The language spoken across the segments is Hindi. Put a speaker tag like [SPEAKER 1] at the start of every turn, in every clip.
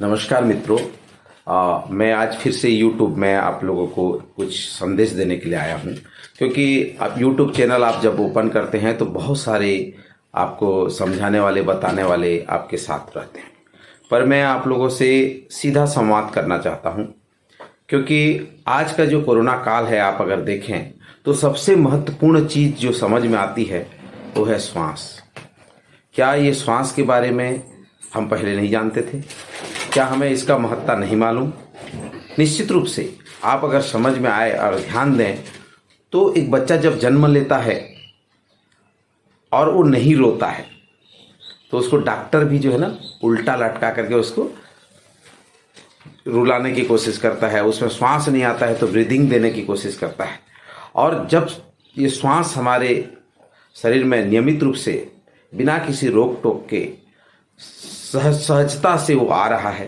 [SPEAKER 1] नमस्कार मित्रों। मैं आज फिर से YouTube में आप लोगों को कुछ संदेश देने के लिए आया हूं, क्योंकि आप YouTube चैनल आप जब ओपन करते हैं तो बहुत सारे आपको समझाने वाले बताने वाले आपके साथ रहते हैं, पर मैं आप लोगों से सीधा संवाद करना चाहता हूं, क्योंकि आज का जो कोरोना काल है आप अगर देखें तो सबसे महत्वपूर्ण चीज़ जो समझ में आती है वो है श्वास। क्या ये श्वास के बारे में हम पहले नहीं जानते थे? क्या हमें इसका महत्ता नहीं मालूम? निश्चित रूप से आप अगर समझ में आए और ध्यान दें तो एक बच्चा जब जन्म लेता है और वो नहीं रोता है तो उसको डॉक्टर भी जो है ना उल्टा लटका करके उसको रुलाने की कोशिश करता है, उसमें श्वास नहीं आता है तो ब्रीदिंग देने की कोशिश करता है। और जब ये श्वास हमारे शरीर में नियमित रूप से बिना किसी रोक टोक के सहजता से वो आ रहा है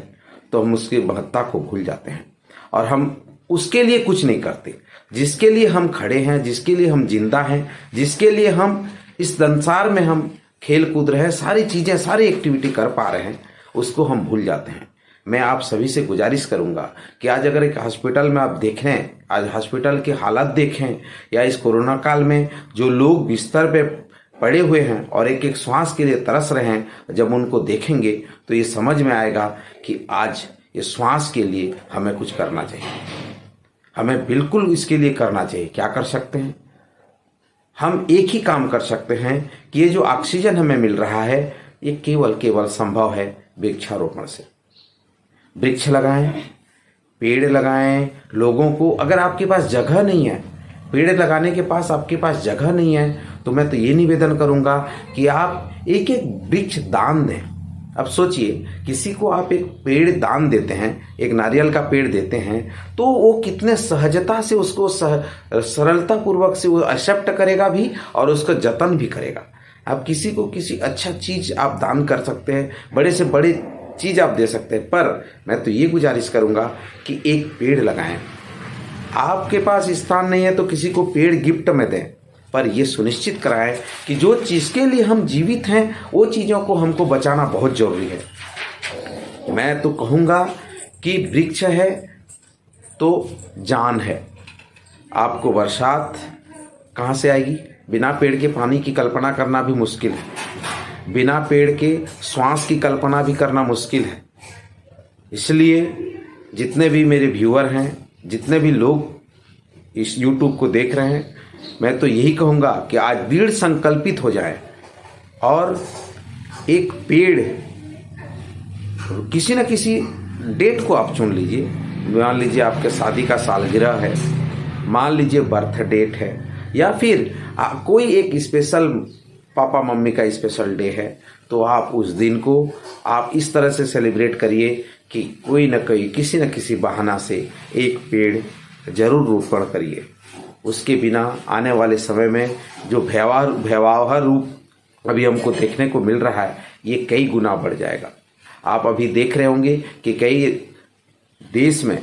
[SPEAKER 1] तो हम उसकी महत्ता को भूल जाते हैं और हम उसके लिए कुछ नहीं करते। जिसके लिए हम खड़े हैं, जिसके लिए हम जिंदा हैं, जिसके लिए हम इस संसार में हम खेल कूद रहे हैं, सारी चीज़ें सारी एक्टिविटी कर पा रहे हैं, उसको हम भूल जाते हैं। मैं आप सभी से गुजारिश करूंगा कि आज अगर एक हॉस्पिटल में आप देखें, आज हॉस्पिटल के हालात देखें, या इस कोरोना काल में जो लोग बिस्तर पे पड़े हुए हैं और एक एक श्वास के लिए तरस रहे हैं, जब उनको देखेंगे तो ये समझ में आएगा कि आज ये श्वास के लिए हमें कुछ करना चाहिए। हमें बिल्कुल इसके लिए करना चाहिए। क्या कर सकते हैं? हम एक ही काम कर सकते हैं कि ये जो ऑक्सीजन हमें मिल रहा है ये केवल संभव है वृक्षारोपण से। वृक्ष लगाएं, पेड़ लगाएं। लोगों को, अगर आपके पास जगह नहीं है, पेड़ लगाने के पास आपके पास जगह नहीं है, तो मैं तो ये निवेदन करूंगा कि आप एक एक वृक्ष दान दें। अब सोचिए, किसी को आप एक पेड़ दान देते हैं, एक नारियल का पेड़ देते हैं, तो वो कितने सहजता से उसको सरलता पूर्वक से वो एक्सेप्ट करेगा भी और उसका जतन भी करेगा। आप किसी को किसी अच्छा चीज आप दान कर सकते हैं, बड़े से बड़े चीज आप दे सकते हैं, पर मैं तो ये गुजारिश करूंगा कि एक पेड़ लगाएं। आपके पास स्थान नहीं है तो किसी को पेड़ गिफ्ट में दें, पर यह सुनिश्चित कराएं कि जो चीज़ के लिए हम जीवित हैं वो चीज़ों को हमको बचाना बहुत जरूरी है। मैं तो कहूँगा कि वृक्ष है तो जान है। आपको बरसात कहाँ से आएगी? बिना पेड़ के पानी की कल्पना करना भी मुश्किल है, बिना पेड़ के श्वास की कल्पना भी करना मुश्किल है। इसलिए जितने भी मेरे व्यूअर हैं, जितने भी लोग इस YouTube को देख रहे हैं, मैं तो यही कहूँगा कि आज दृढ़ संकल्पित हो जाए और एक पेड़, किसी न किसी डेट को आप चुन लीजिए। मान लीजिए आपके शादी का सालगिरह है, मान लीजिए बर्थ डेट है, या फिर कोई एक स्पेशल पापा मम्मी का स्पेशल डे है, तो आप उस दिन को आप इस तरह से सेलिब्रेट करिए कि कोई न कोई किसी न किसी बहाना से एक पेड़ जरूर रोपण करिए। उसके बिना आने वाले समय में जो भयावह रूप अभी हमको देखने को मिल रहा है ये कई गुना बढ़ जाएगा। आप अभी देख रहे होंगे कि कई देश में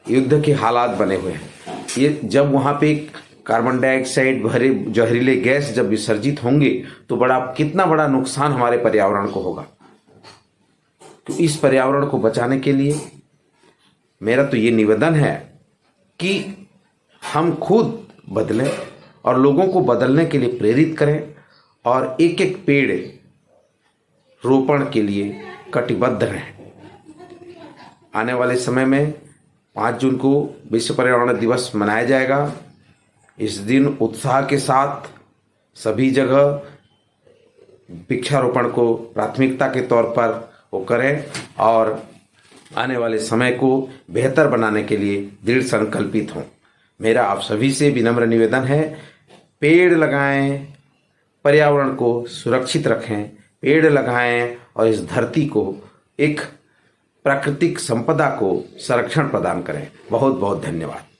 [SPEAKER 1] युद्ध के हालात बने हुए हैं। ये जब वहाँ पे कार्बन डाइऑक्साइड भरे जहरीले गैस जब विसर्जित होंगे तो कितना बड़ा नुकसान हमारे पर्यावरण को होगा। तो इस पर्यावरण को बचाने के लिए मेरा तो ये निवेदन है कि हम खुद बदलें और लोगों को बदलने के लिए प्रेरित करें और एक एक पेड़ रोपण के लिए कटिबद्ध रहें। आने वाले समय में 5 जून को विश्व पर्यावरण दिवस मनाया जाएगा। इस दिन उत्साह के साथ सभी जगह वृक्षारोपण को प्राथमिकता के तौर पर वो करें और आने वाले समय को बेहतर बनाने के लिए दृढ़ संकल्पित हों। मेरा आप सभी से विनम्र निवेदन है, पेड़ लगाएं, पर्यावरण को सुरक्षित रखें, पेड़ लगाएं और इस धरती को, एक प्राकृतिक संपदा को संरक्षण प्रदान करें। बहुत बहुत धन्यवाद।